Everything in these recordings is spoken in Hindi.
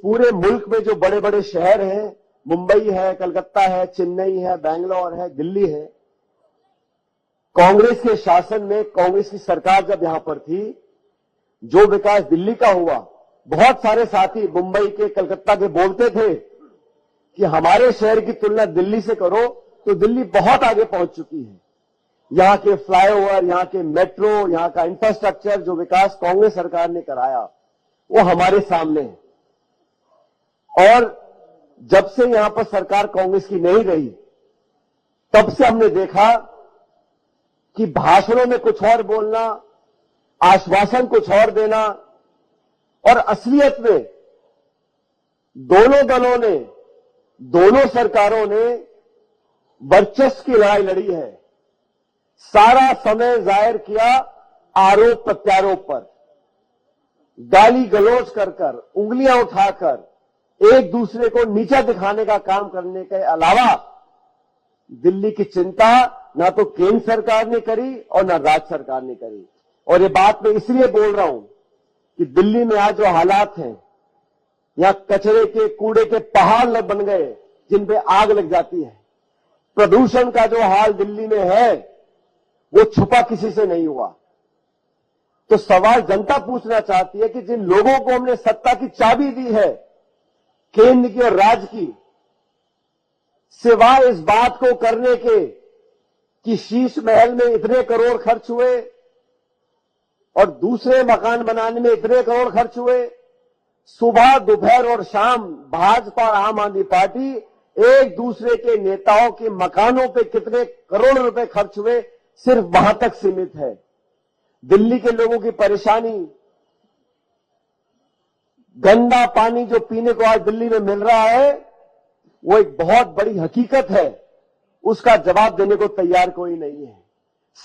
पूरे मुल्क में जो बड़े बड़े शहर हैं, मुंबई है, कलकत्ता है, चेन्नई है, बैंगलोर है, दिल्ली है, कांग्रेस के शासन में, कांग्रेस की सरकार जब यहां पर थी, जो विकास दिल्ली का हुआ, बहुत सारे साथी मुंबई के, कलकत्ता के बोलते थे कि हमारे शहर की तुलना दिल्ली से करो तो दिल्ली बहुत आगे पहुंच चुकी है। यहां के फ्लाईओवर, यहां के मेट्रो, यहां का इंफ्रास्ट्रक्चर, जो विकास कांग्रेस सरकार ने कराया, वो हमारे सामने है। और जब से यहां पर सरकार कांग्रेस की नहीं रही, तब से हमने देखा कि भाषणों में कुछ और बोलना, आश्वासन कुछ और देना, और असलियत में दोनों दलों ने, दोनों सरकारों ने वर्चस्व की लड़ाई लड़ी है। सारा समय जाहिर किया आरोप प्रत्यारोप पर, गाली गलौज कर, उंगलियां उठाकर एक दूसरे को नीचा दिखाने का काम करने के अलावा दिल्ली की चिंता ना तो केंद्र सरकार ने करी और ना राज्य सरकार ने करी। और ये बात मैं इसलिए बोल रहा हूं कि दिल्ली में आज जो हालात हैं, यहां कचरे के, कूड़े के पहाड़ बन गए जिन पे आग लग जाती है। प्रदूषण का जो हाल दिल्ली में है, वो छुपा किसी से नहीं हुआ। तो सवाल जनता पूछना चाहती है कि जिन लोगों को हमने सत्ता की चाबी दी है, केंद्र की और राज्य की, सिवाय इस बात को करने के कि शीश महल में इतने करोड़ खर्च हुए और दूसरे मकान बनाने में इतने करोड़ खर्च हुए, सुबह, दोपहर और शाम भाजपा और आम आदमी पार्टी एक दूसरे के नेताओं के मकानों पे कितने करोड़ रुपए खर्च हुए, सिर्फ वहां तक सीमित है। दिल्ली के लोगों की परेशानी, गंदा पानी जो पीने को आज दिल्ली में मिल रहा है, वो एक बहुत बड़ी हकीकत है। उसका जवाब देने को तैयार कोई नहीं है।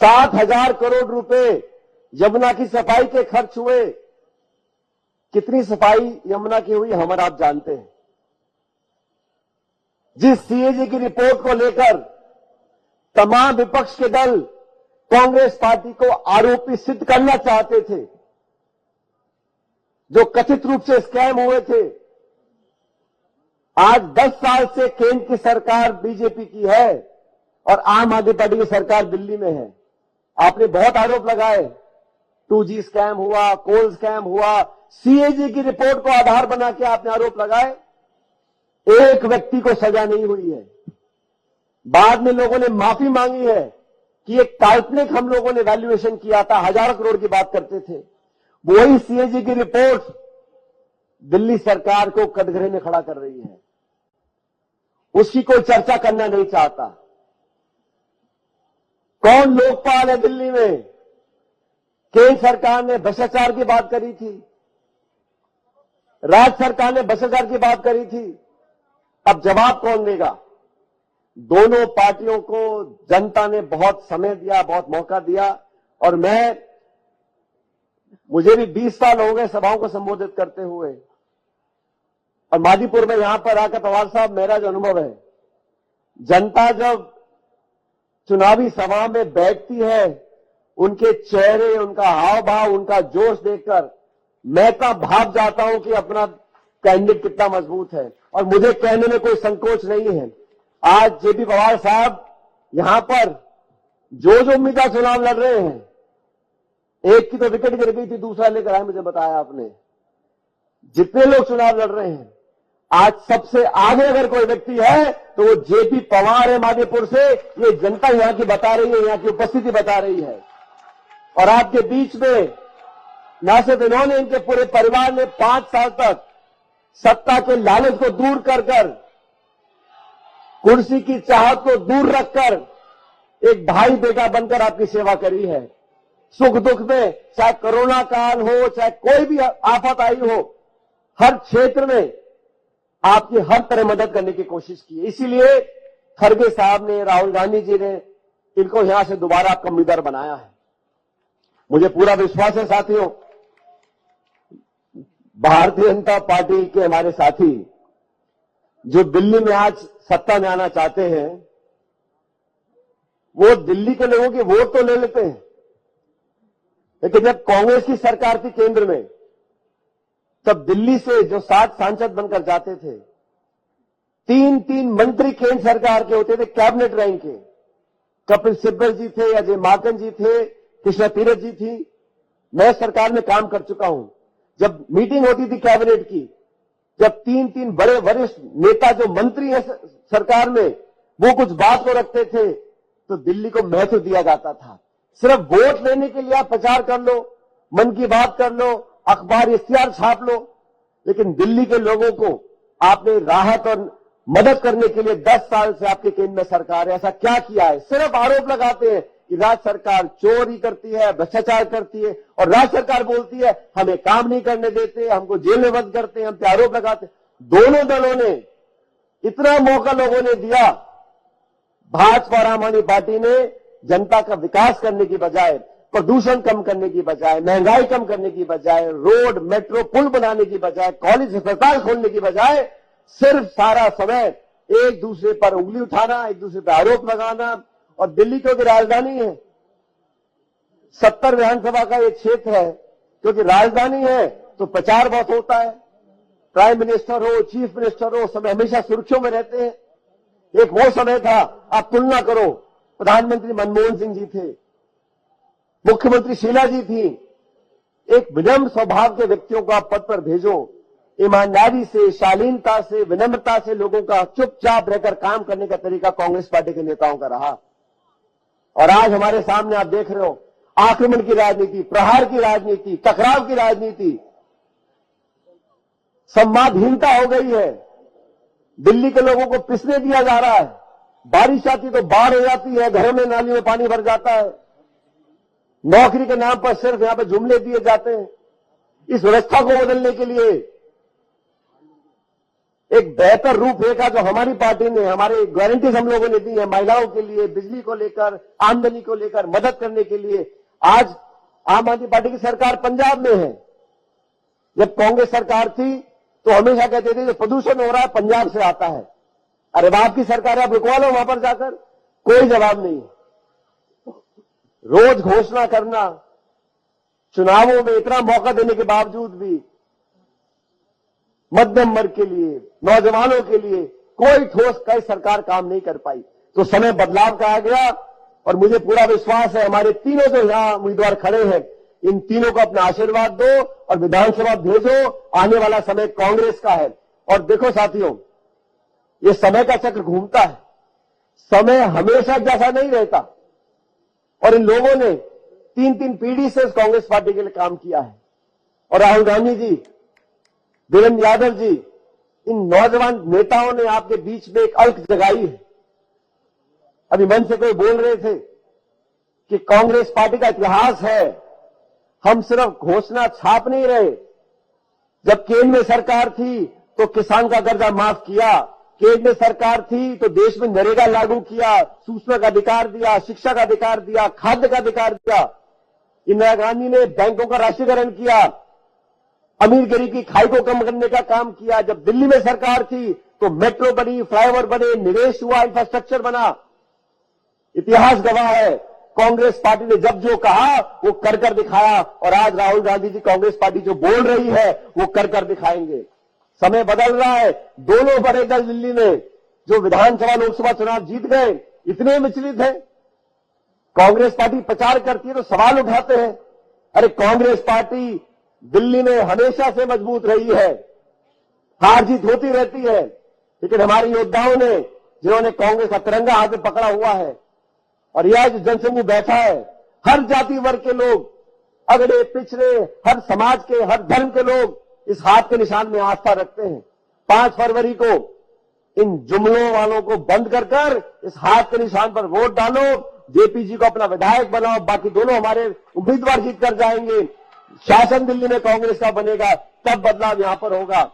7,000 करोड़ रुपए यमुना की सफाई के खर्च हुए। कितनी सफाई यमुना की हुई हम और आप जानते हैं। जिस सीएजी की रिपोर्ट को लेकर तमाम विपक्ष के दल कांग्रेस पार्टी को आरोपी सिद्ध करना चाहते थे, जो कथित रूप से स्कैम हुए थे, आज 10 साल से केंद्र की सरकार बीजेपी की है और आम आदमी पार्टी की सरकार दिल्ली में है। आपने बहुत आरोप लगाए, 2G स्कैम हुआ, कोल स्कैम हुआ, सीएजी की रिपोर्ट को आधार बना के आपने आरोप लगाए। एक व्यक्ति को सजा नहीं हुई है। बाद में लोगों ने माफी मांगी है कि एक काल्पनिक हम लोगों ने वैल्यूएशन किया था, 1000 करोड़ की बात करते थे। वही सीएजी की रिपोर्ट दिल्ली सरकार को कटघरे में खड़ा कर रही है। उसकी कोई चर्चा करना नहीं चाहता। कौन लोकपाल है दिल्ली में? केंद्र सरकार ने भ्रष्टाचार की बात करी थी, राज्य सरकार ने भ्रष्टाचार की बात करी थी। अब जवाब कौन देगा? दोनों पार्टियों को जनता ने बहुत समय दिया, बहुत मौका दिया। और मुझे भी 20 साल हो गए सभाओं को संबोधित करते हुए, और मादीपुर में यहां पर आकर पवार साहब, मेरा जो अनुभव है, जनता जब चुनावी सभा में बैठती है, उनके चेहरे, उनका हाव भाव, उनका जोश देखकर मैं तो भाग जाता हूं कि अपना कैंडिडेट कितना मजबूत है। और मुझे कहने में कोई संकोच नहीं है। आज जेपी पवार साहब यहां पर जो उम्मीदवार चुनाव लड़ रहे हैं, एक की तो विकेट गिर गई थी, दूसरा लेकर आए, मुझे बताया आपने। जितने लोग चुनाव लड़ रहे हैं, आज सबसे आगे अगर कोई व्यक्ति है तो वो जेपी पवार है मादीपुर से। ये जनता यहां की बता रही है, यहां की उपस्थिति बता रही है। और आपके बीच में न सिर्फ इन्होंने, इनके पूरे परिवार ने 5 साल तक सत्ता के लालच को दूर कर कुर्सी की चाहत को दूर रखकर एक भाई बेटा बनकर आपकी सेवा करी है। सुख दुख में, चाहे कोरोना काल हो, चाहे कोई भी आफत आई हो, हर क्षेत्र में आपकी हर तरह मदद करने की कोशिश की। इसीलिए खड़गे साहब ने, राहुल गांधी जी ने इनको यहां से दोबारा आपका उम्मीदवार बनाया है। मुझे पूरा विश्वास है साथियों, भारतीय जनता पार्टी के हमारे साथी जो दिल्ली में आज सत्ता में आना चाहते हैं, वो दिल्ली के लोगों की वोट तो ले लेते हैं, लेकिन जब कांग्रेस की सरकार थी केंद्र में, तब दिल्ली से जो 7 सांसद बनकर जाते थे, 3 मंत्री केंद्र सरकार के होते थे, कैबिनेट रैंक के। कपिल सिब्बल जी थे, अजय माकन जी थे, कृष्णा तीरथ जी थी। मैं सरकार में काम कर चुका हूं। जब मीटिंग होती थी कैबिनेट की, जब 3 बड़े वरिष्ठ नेता जो मंत्री हैं सरकार में, वो कुछ बात को रखते थे, तो दिल्ली को महत्व दिया जाता था। सिर्फ वोट लेने के लिए आप प्रचार कर लो, मन की बात कर लो, अखबार इश्तिहार छाप लो, लेकिन दिल्ली के लोगों को आपने राहत और मदद करने के लिए 10 साल से आपके केंद्र में सरकार है, ऐसा क्या किया है? सिर्फ आरोप लगाते हैं कि राज्य सरकार चोरी करती है, भ्रष्टाचार करती है, और राज्य सरकार बोलती है हमें काम नहीं करने देते, हमको जेल में बंद करते हैं, हम पे आरोप लगाते हैं। दोनों दलों ने इतना मौका लोगों ने दिया, भाजपा और आम आदमी पार्टी ने जनता का विकास करने की बजाय, प्रदूषण कम करने की बजाय, महंगाई कम करने की बजाय, रोड मेट्रो पुल बनाने की बजाय, कॉलेज अस्पताल खोलने की बजाय सिर्फ सारा समय एक दूसरे पर उंगली उठाना, एक दूसरे पर आरोप लगाना। और दिल्ली क्योंकि राजधानी है, 70 विधानसभा का ये क्षेत्र है, क्योंकि राजधानी है तो प्रचार बहुत होता है। प्राइम मिनिस्टर हो, चीफ मिनिस्टर हो, सब हमेशा सुर्खियों में रहते हैं। एक वो समय था, आप तुलना करो, प्रधानमंत्री मनमोहन सिंह जी थे, मुख्यमंत्री शीला जी थी। एक विनम्र स्वभाव के व्यक्तियों को आप पद पर भेजो, ईमानदारी से, शालीनता से, विनम्रता से लोगों का चुपचाप रहकर काम करने का तरीका कांग्रेस पार्टी के नेताओं का रहा। और आज हमारे सामने आप देख रहे हो, आक्रमण की राजनीति, प्रहार की राजनीति, टकराव की राजनीति, संवादहीनता हो गई है। दिल्ली के लोगों को पिसने दिया जा रहा है। बारिश आती तो बाढ़ हो जाती है, घरों में नालियों में पानी भर जाता है। नौकरी के नाम पर सिर्फ यहां पर जुमले दिए जाते हैं। इस व्यवस्था को बदलने के लिए एक बेहतर रूपरेखा जो हमारी पार्टी ने, हमारे गारंटीज हम लोगों ने दी है, महिलाओं के लिए, बिजली को लेकर, आमदनी को लेकर मदद करने के लिए। आज आम आदमी पार्टी की सरकार पंजाब में है। जब कांग्रेस सरकार थी तो हमेशा कहते थे जो प्रदूषण हो रहा है पंजाब से आता है। अरे बाप की सरकार है, आप रुकवा लो वहां पर जाकर, कोई जवाब नहीं। रोज घोषणा करना, चुनावों में इतना मौका देने के बावजूद भी मध्यम वर्ग के लिए, नौजवानों के लिए कोई ठोस कई सरकार काम नहीं कर पाई। तो समय बदलाव का आ गया, और मुझे पूरा विश्वास है हमारे तीनों जो यहां उम्मीदवार खड़े हैं, इन तीनों को अपना आशीर्वाद दो और विधानसभा भेजो। आने वाला समय कांग्रेस का है। और देखो साथियों, ये समय का चक्र घूमता है, समय हमेशा जैसा नहीं रहता। और इन लोगों ने 3 पीढ़ी से इस कांग्रेस पार्टी के लिए काम किया है। और राहुल गांधी जी, वीरेंद्र यादव जी, इन नौजवान नेताओं ने आपके बीच में एक अलख जगाई है। अभी मन से कोई बोल रहे थे कि कांग्रेस पार्टी का इतिहास है, हम सिर्फ घोषणा छाप नहीं रहे। जब केंद्र में सरकार थी तो किसान का कर्जा माफ किया, केंद्र में सरकार थी तो देश में नरेगा लागू किया, सूचना का अधिकार दिया, शिक्षा का अधिकार दिया, खाद्य का अधिकार दिया। इंदिरा गांधी ने बैंकों का राष्ट्रीयकरण किया, अमीर गरीब की खाई को कम करने का काम किया। जब दिल्ली में सरकार थी तो मेट्रो बनी, फ्लाईओवर बने, निवेश हुआ, इंफ्रास्ट्रक्चर बना। इतिहास गवाह है, कांग्रेस पार्टी ने जब जो कहा वो कर कर दिखाया। और आज राहुल गांधी जी कांग्रेस पार्टी जो बोल रही है वो कर कर दिखाएंगे। समय बदल रहा है। दोनों बड़े दल दिल्ली में जो विधानसभा लोकसभा चुनाव जीत गए, इतने विचलित हैं। कांग्रेस पार्टी प्रचार करती है तो सवाल उठाते हैं, अरे कांग्रेस पार्टी दिल्ली में हमेशा से मजबूत रही है, हार जीत होती रहती है, लेकिन हमारे योद्धाओं ने, जिन्होंने कांग्रेस का तिरंगा हाथ में पकड़ा हुआ है, और यह जो जनसमूह बैठा है, हर जाति वर्ग के लोग, अगड़े पिछड़े, हर समाज के, हर धर्म के लोग इस हाथ के निशान में आस्था रखते हैं। 5 फरवरी को इन जुमलों वालों को बंद कर कर इस हाथ के निशान पर वोट डालो, जेपीजी को अपना विधायक बनाओ। बाकी दोनों हमारे उम्मीदवार जीत कर जाएंगे। शासन दिल्ली में कांग्रेस का बनेगा, तब बदलाव यहां पर होगा।